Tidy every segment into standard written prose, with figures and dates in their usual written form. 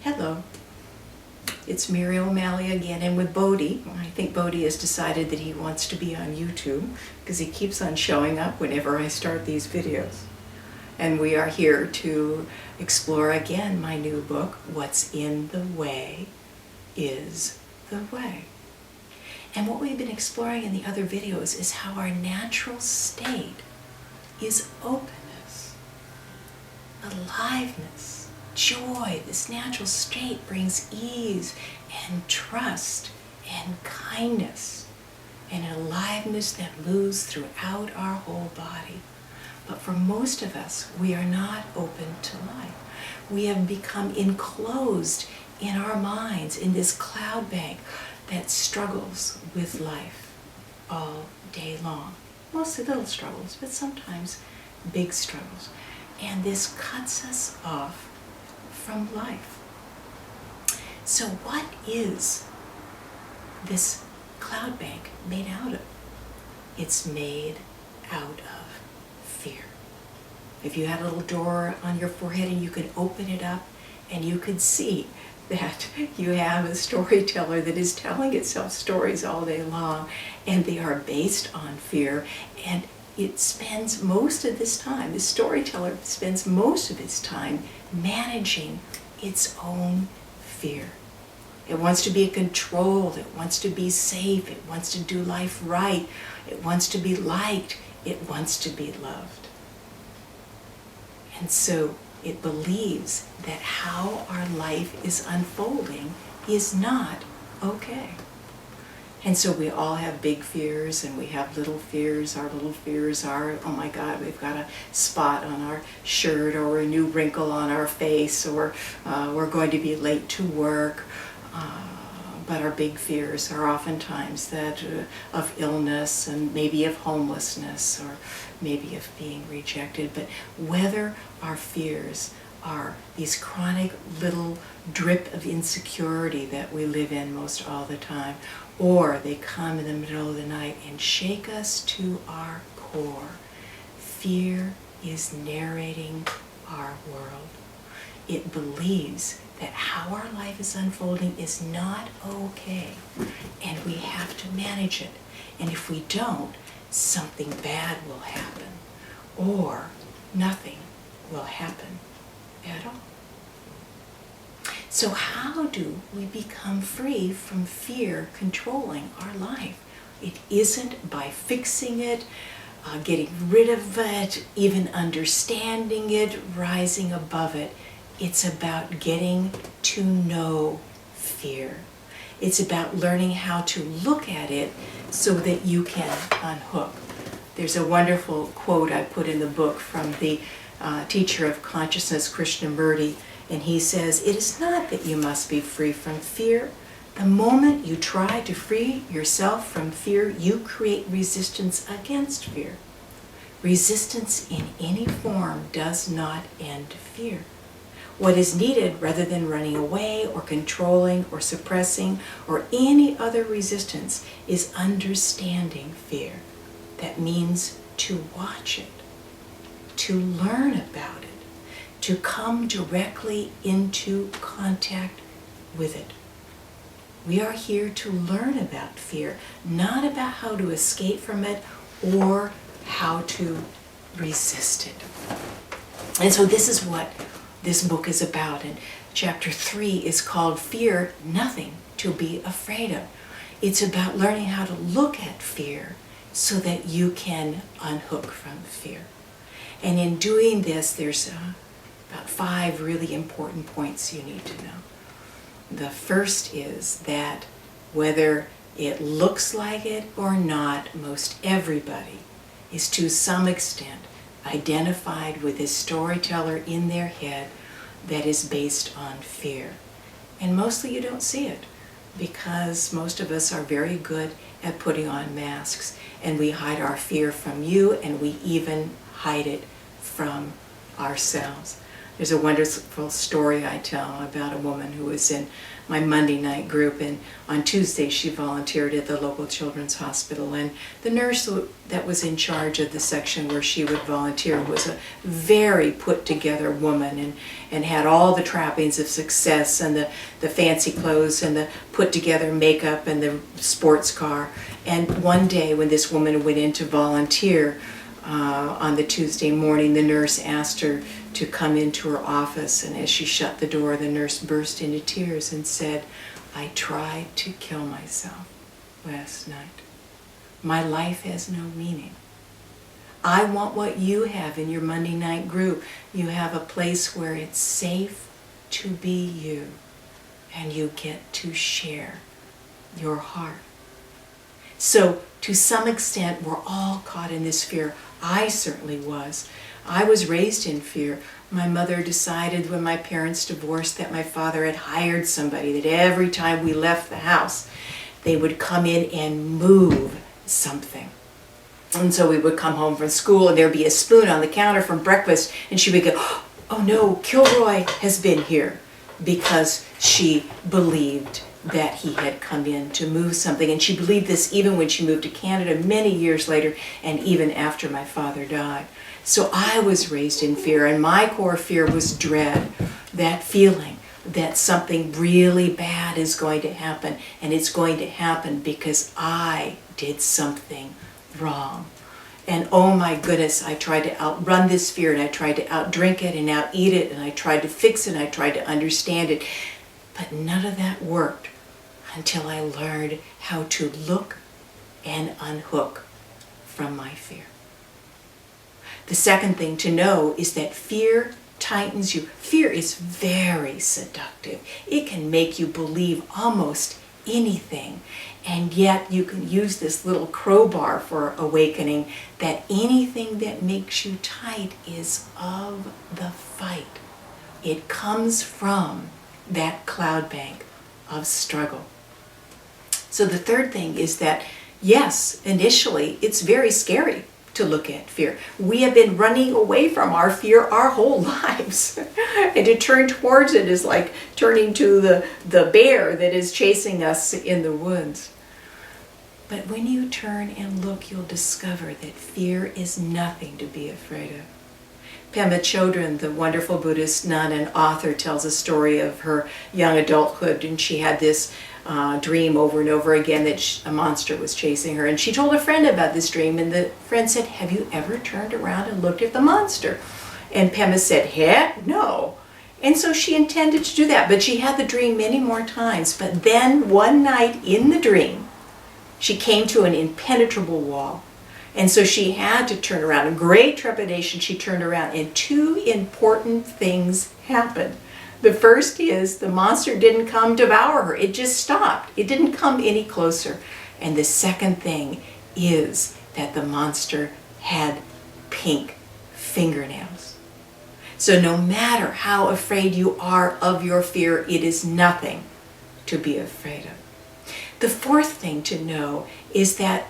Hello, it's Mary O'Malley again, and with Bodhi. I think Bodhi has decided that he wants to be on YouTube because he keeps on showing up whenever I start these videos. And we are here to explore again my new book, What's in the Way is the Way. And what we've been exploring in the other videos is how our natural state is openness, aliveness, joy. This natural state brings ease and trust and kindness and an aliveness that moves throughout our whole body. But for most of us, we are not open to life. We have become enclosed in our minds in this cloud bank that struggles with life all day long. Mostly little struggles, but sometimes big struggles. And this cuts us off from life. So what is this cloud bank made out of? It's made out of fear. If you had a little door on your forehead and you could open it up and you could see that you have a storyteller that is telling itself stories all day long, and they are based on fear, and it spends most of this time, the storyteller spends most of its time managing its own fear. It wants to be controlled, it wants to be safe, it wants to do life right, it wants to be liked, it wants to be loved. And so it believes that how our life is unfolding is not okay. And so we all have big fears and we have little fears. Our little fears are, oh my God, we've got a spot on our shirt or a new wrinkle on our face, or we're going to be late to work. But our big fears are oftentimes that of illness and maybe of homelessness or maybe of being rejected. But whether our fears are these chronic little drip of insecurity that we live in most all the time, or they come in the middle of the night and shake us to our core, fear is narrating our world. It believes that how our life is unfolding is not okay, and we have to manage it. And if we don't, something bad will happen, or nothing will happen at all. So how do we become free from fear controlling our life? It isn't by fixing it, getting rid of it, even understanding it, rising above it. It's about getting to know fear. It's about learning how to look at it so that you can unhook. There's a wonderful quote I put in the book from the teacher of consciousness, Krishnamurti, and he says, "It is not that you must be free from fear. The moment you try to free yourself from fear, you create resistance against fear. Resistance in any form does not end fear. What is needed, rather than running away or controlling or suppressing or any other resistance, is understanding fear. That means to watch it, to learn about it, to come directly into contact with it. We are here to learn about fear, not about how to escape from it or how to resist it." And so this is what this book is about. And chapter 3 is called Fear Nothing to Be Afraid of. It's about learning how to look at fear so that you can unhook from fear. And in doing this, there's about 5 really important points you need to know. The first is that whether it looks like it or not, most everybody is to some extent identified with a storyteller in their head that is based on fear. And mostly you don't see it because most of us are very good at putting on masks, and we hide our fear from you, and we even hide it from ourselves. There's a wonderful story I tell about a woman who was in my Monday night group, and on Tuesday she volunteered at the local children's hospital, and the nurse that was in charge of the section where she would volunteer was a very put together woman, and had all the trappings of success, and the fancy clothes and the put together makeup and the sports car. And one day when this woman went in to volunteer on the Tuesday morning, the nurse asked her to come into her office, and as she shut the door, the nurse burst into tears and said, "I tried to kill myself last night. My life has no meaning. I want what you have in your Monday night group. You have a place where it's safe to be you, and you get to share your heart." So to some extent, we're all caught in this fear. I certainly was. I was raised in fear. My mother decided when my parents divorced that my father had hired somebody, that every time we left the house, they would come in and move something. And so we would come home from school and there'd be a spoon on the counter from breakfast, and she would go, "Oh no, Kilroy has been here," because she believed that he had come in to move something. And she believed this even when she moved to Canada many years later, and even after my father died. So I was raised in fear, and my core fear was dread, that feeling that something really bad is going to happen, and it's going to happen because I did something wrong. And oh my goodness, I tried to outrun this fear, and I tried to outdrink it and outeat it, and I tried to fix it, and I tried to understand it. But none of that worked until I learned how to look and unhook from my fear. The second thing to know is that fear tightens you. Fear is very seductive. It can make you believe almost anything. And yet you can use this little crowbar for awakening, that anything that makes you tight is of the fight. It comes from that cloud bank of struggle. So the third thing is that, yes, initially it's very scary to look at fear. We have been running away from our fear our whole lives. And to turn towards it is like turning to the bear that is chasing us in the woods. But when you turn and look, you'll discover that fear is nothing to be afraid of. Pema Chodron, the wonderful Buddhist nun and author, tells a story of her young adulthood, and she had this dream over and over again that a monster was chasing her. And she told a friend about this dream, and the friend said, "Have you ever turned around and looked at the monster?" And Pema said, "Heck no." And so she intended to do that, but she had the dream many more times. But then one night in the dream, she came to an impenetrable wall. And so she had to turn around. In great trepidation, she turned around, and two important things happened. The first is the monster didn't come devour her. It just stopped. It didn't come any closer. And the second thing is that the monster had pink fingernails. So no matter how afraid you are of your fear, it is nothing to be afraid of. The fourth thing to know is that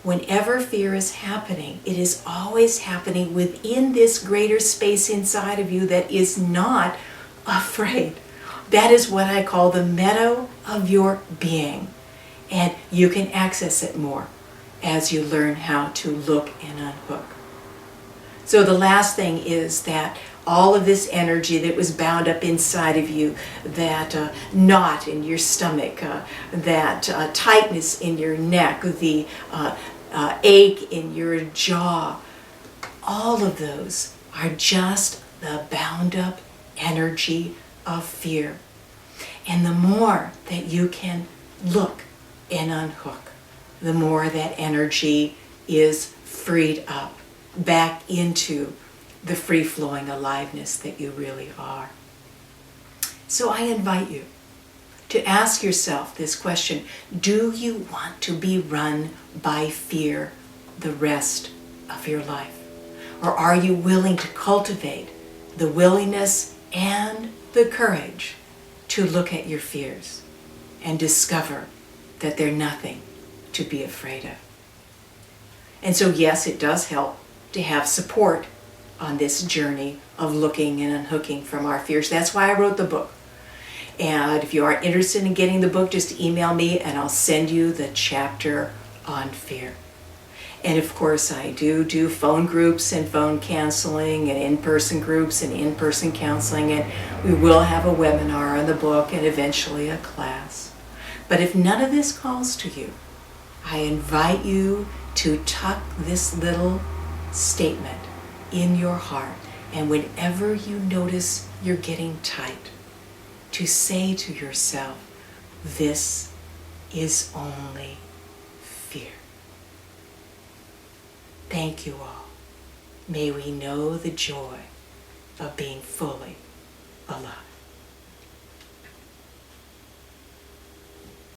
whenever fear is happening, it is always happening within this greater space inside of you that is not afraid. That is what I call the meadow of your being. And you can access it more as you learn how to look and unhook. So the last thing is that all of this energy that was bound up inside of you, that knot in your stomach, that tightness in your neck, the ache in your jaw, all of those are just the bound up energy of fear. And the more that you can look and unhook, the more that energy is freed up back into the free-flowing aliveness that you really are. So I invite you to ask yourself this question: do you want to be run by fear the rest of your life? Or are you willing to cultivate the willingness and the courage to look at your fears and discover that they're nothing to be afraid of? And so yes, it does help to have support on this journey of looking and unhooking from our fears. That's why I wrote the book. And if you are interested in getting the book, just email me and I'll send you the chapter on fear. And of course, I do phone groups and phone counseling and in-person groups and in-person counseling. And we will have a webinar on the book and eventually a class. But if none of this calls to you, I invite you to tuck this little statement in your heart. And whenever you notice you're getting tight, to say to yourself, this is only fear. Thank you all. May we know the joy of being fully alive.